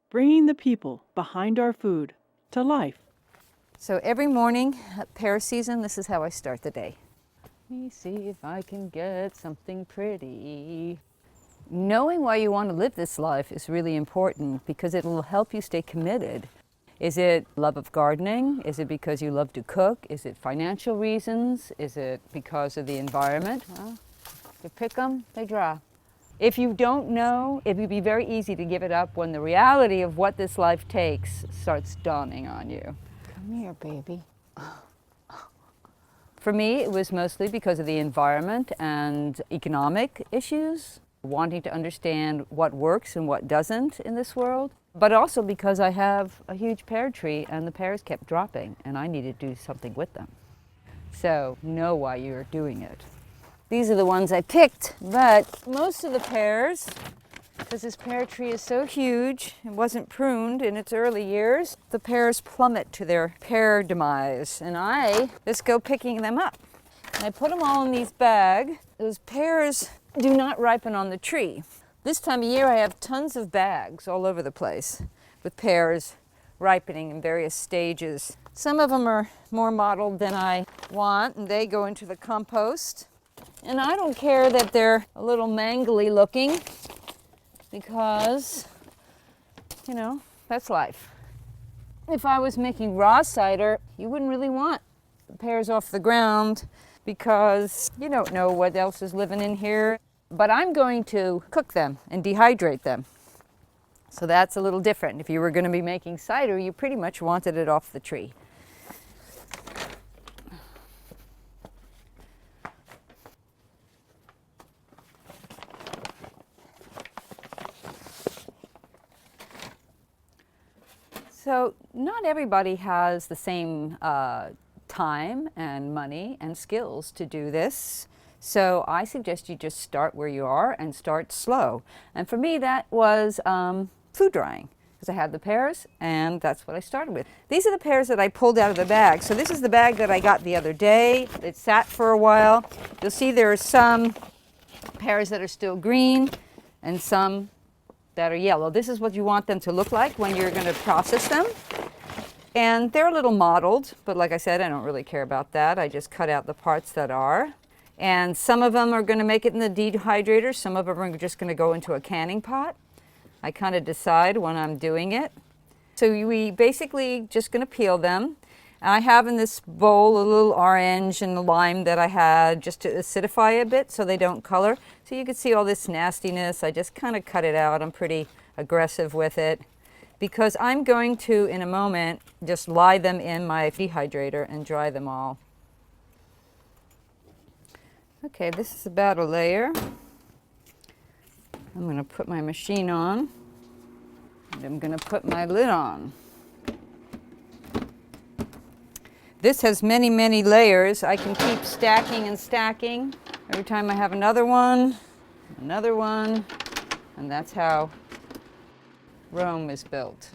bringing the people behind our food to life. So every morning at pear season, this is how I start the day. Let me see if I can get something pretty. Knowing why you want to live this life is really important because it will help you stay committed. Is it love of gardening? Is it because you love to cook? Is it financial reasons? Is it because of the environment? Well, you pick them, they draw. If you don't know, it would be very easy to give it up when the reality of what this life takes starts dawning on you. Come here, baby. For me, it was mostly because of the environment and economic issues, wanting to understand what works and what doesn't in this world, but also because I have a huge pear tree and the pears kept dropping and I needed to do something with them. So know why you're doing it. These are the ones I picked, but most of the pears, because this pear tree is so huge, it wasn't pruned in its early years, the pears plummet to their pear demise, and I just go picking them up. And I put them all in these bags. Those pears do not ripen on the tree. This time of year I have tons of bags all over the place with pears ripening in various stages. Some of them are more mottled than I want, and they go into the compost. And I don't care that they're a little mangly looking because, you know, that's life. If I was making raw cider, you wouldn't really want the pears off the ground because you don't know what else is living in here. But I'm going to cook them and dehydrate them. So that's a little different. If you were going to be making cider, you pretty much wanted it off the tree. So not everybody has the same time and money and skills to do this. So I suggest you just start where you are and start slow. And for me, that was food drying, because I had the pears and that's what I started with. These are the pears that I pulled out of the bag. So this is the bag that I got the other day. It sat for a while. You'll see there are some pears that are still green and some that are yellow. This is what you want them to look like when you're going to process them. And they're a little mottled, but like I said, I don't really care about that. I just cut out the parts that are. And some of them are going to make it in the dehydrator. Some of them are just going to go into a canning pot. I kind of decide when I'm doing it. So we basically just going to peel them. And I have in this bowl a little orange and lime that I had just to acidify a bit so they don't color. So you can see all this nastiness. I just kind of cut it out. I'm pretty aggressive with it because I'm going to, in a moment, just lie them in my dehydrator and dry them all. Okay, this is about a layer. I'm going to put my machine on and I'm going to put my lid on. This has many, many layers. I can keep stacking and stacking. Every time I have another one, and that's how Rome is built.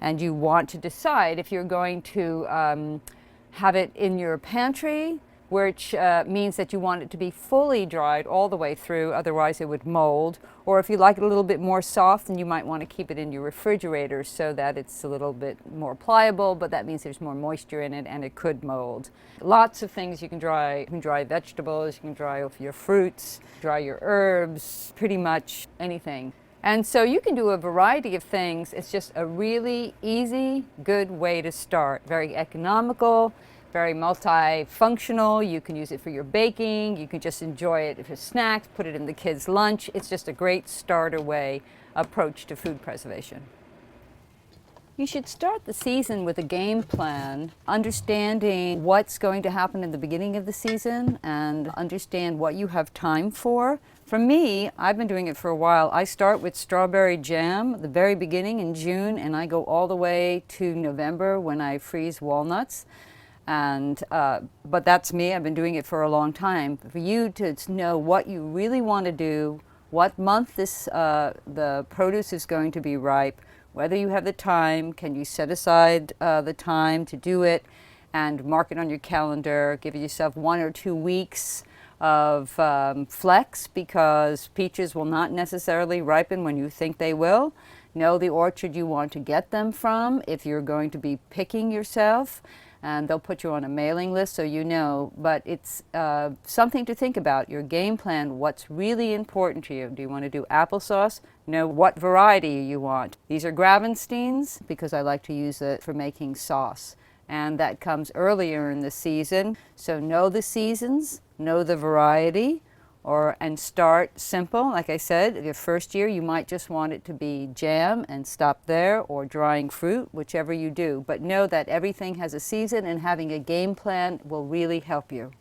And you want to decide if you're going to have it in your pantry, which means that you want it to be fully dried all the way through, otherwise it would mold. Or if you like it a little bit more soft, then you might want to keep it in your refrigerator so that it's a little bit more pliable, but that means there's more moisture in it and it could mold. Lots of things you can dry. You can dry vegetables, you can dry off your fruits, dry your herbs, pretty much anything. And so you can do a variety of things. It's just a really easy, good way to start. Very economical, very multifunctional. You can use it for your baking. You can just enjoy it for snacks, put it in the kids' lunch. It's just a great starter way approach to food preservation. You should start the season with a game plan, understanding what's going to happen in the beginning of the season and understand what you have time for. For me, I've been doing it for a while. I start with strawberry jam at the very beginning in June, and I go all the way to November when I freeze walnuts. But that's me. I've been doing it for a long time. For you to know what you really want to do, what month the produce is going to be ripe, whether you have the time, can you set aside the time to do it, and mark it on your calendar. Give yourself 1 or 2 weeks of flex, because peaches will not necessarily ripen when you think they will. Know the orchard you want to get them from if you're going to be picking yourself, and they'll put you on a mailing list so you know. But it's something to think about, your game plan, what's really important to you. Do you want to do applesauce? Know what variety you want. These are Gravensteins because I like to use it for making sauce, and that comes earlier in the season. So know the seasons, know the variety, and start simple. Like I said, your first year you might just want it to be jam and stop there, or drying fruit, whichever you do. But know that everything has a season, and having a game plan will really help you.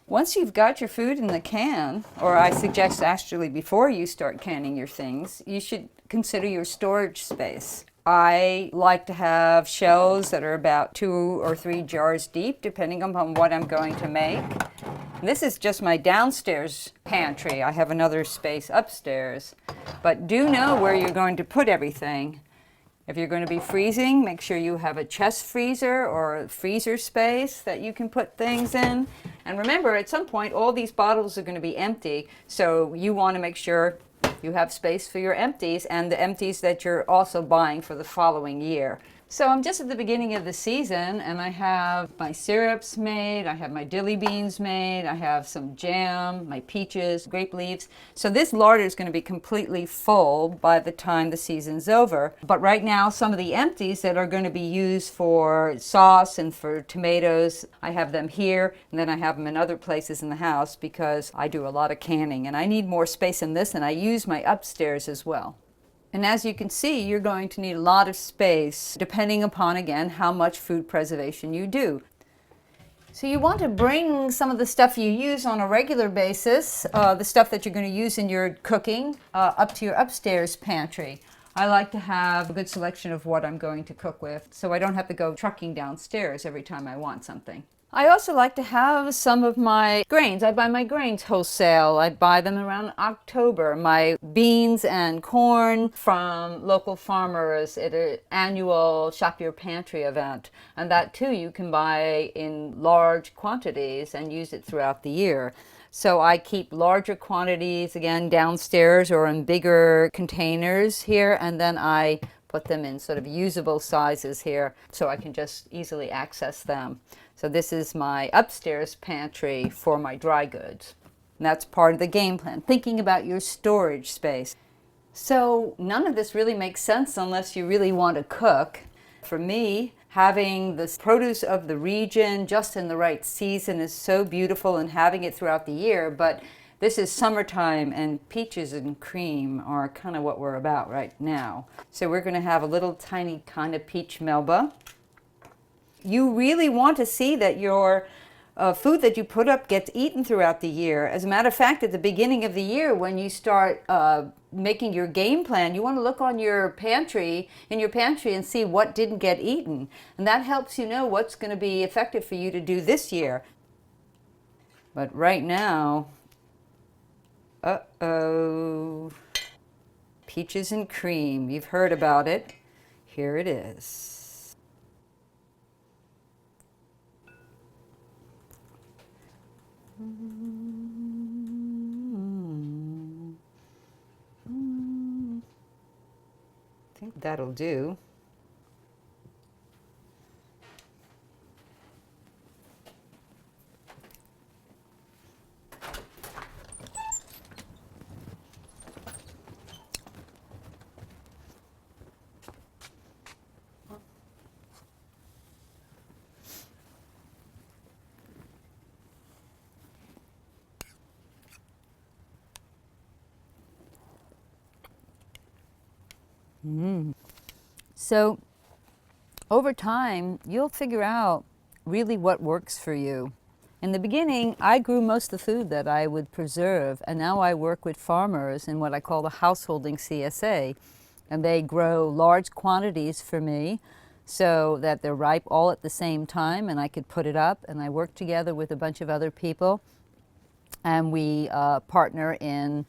Once you've got your food in the can, or I suggest actually before you start canning your things, you should consider your storage space. I like to have shelves that are about 2 or 3 jars deep, depending upon what I'm going to make. This is just my downstairs pantry. I have another space upstairs. But do know where you're going to put everything. If you're going to be freezing, make sure you have a chest freezer or a freezer space that you can put things in. And remember, at some point, all these bottles are going to be empty, so you want to make sure you have space for your empties and the empties that you're also buying for the following year. So I'm just at the beginning of the season, and I have my syrups made, I have my dilly beans made, I have some jam, my peaches, grape leaves. So this larder is going to be completely full by the time the season's over. But right now, some of the empties that are going to be used for sauce and for tomatoes, I have them here, and then I have them in other places in the house because I do a lot of canning, and I need more space in this, and I use my upstairs as well. And as you can see, you're going to need a lot of space, depending upon, again, how much food preservation you do. So you want to bring some of the stuff you use on a regular basis, the stuff that you're going to use in your cooking, up to your upstairs pantry. I like to have a good selection of what I'm going to cook with, so I don't have to go trucking downstairs every time I want something. I also like to have some of my grains. I buy my grains wholesale. I buy them around October. My beans and corn from local farmers at an annual Shop Your Pantry event. And that too you can buy in large quantities and use it throughout the year. So I keep larger quantities, again, downstairs or in bigger containers here, and then I put them in sort of usable sizes here so I can just easily access them. So this is my upstairs pantry for my dry goods. And that's part of the game plan, thinking about your storage space. So none of this really makes sense unless you really want to cook. For me, having the produce of the region just in the right season is so beautiful, and having it throughout the year. But this is summertime, and peaches and cream are kind of what we're about right now. So we're going to have a little tiny kind of peach melba. You really want to see that your food that you put up gets eaten throughout the year. As a matter of fact, at the beginning of the year, when you start making your game plan, you want to look on your pantry, and see what didn't get eaten. And that helps you know what's going to be effective for you to do this year. But right now, uh-oh, peaches and cream. You've heard about it. Here it is. I think that'll do. So over time, you'll figure out really what works for you. In the beginning, I grew most of the food that I would preserve, and now I work with farmers in what I call the householding CSA, and they grow large quantities for me so that they're ripe all at the same time, and I could put it up, and I work together with a bunch of other people, and we partner in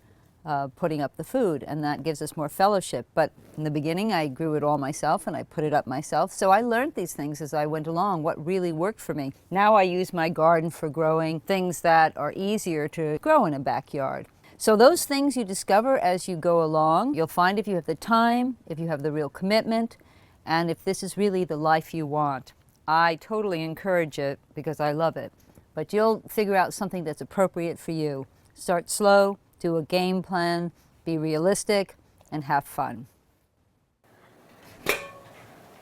putting up the food, and that gives us more fellowship. But in the beginning, I grew it all myself and I put it up myself. So I learned these things as I went along, what really worked for me. Now I use my garden for growing things that are easier to grow in a backyard. So those things you discover as you go along, you'll find if you have the time, if you have the real commitment, and if this is really the life you want. I totally encourage it because I love it. But you'll figure out something that's appropriate for you. Start slow, do a game plan, be realistic, and have fun.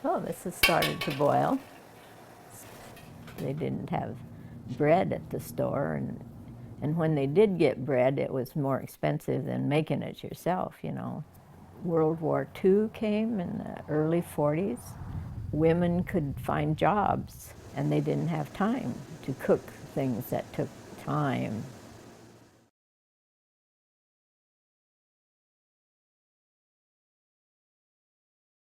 Oh, this has started to boil. They didn't have bread at the store, and when they did get bread, it was more expensive than making it yourself, you know. World War II came in the early 40s. Women could find jobs, and they didn't have time to cook things that took time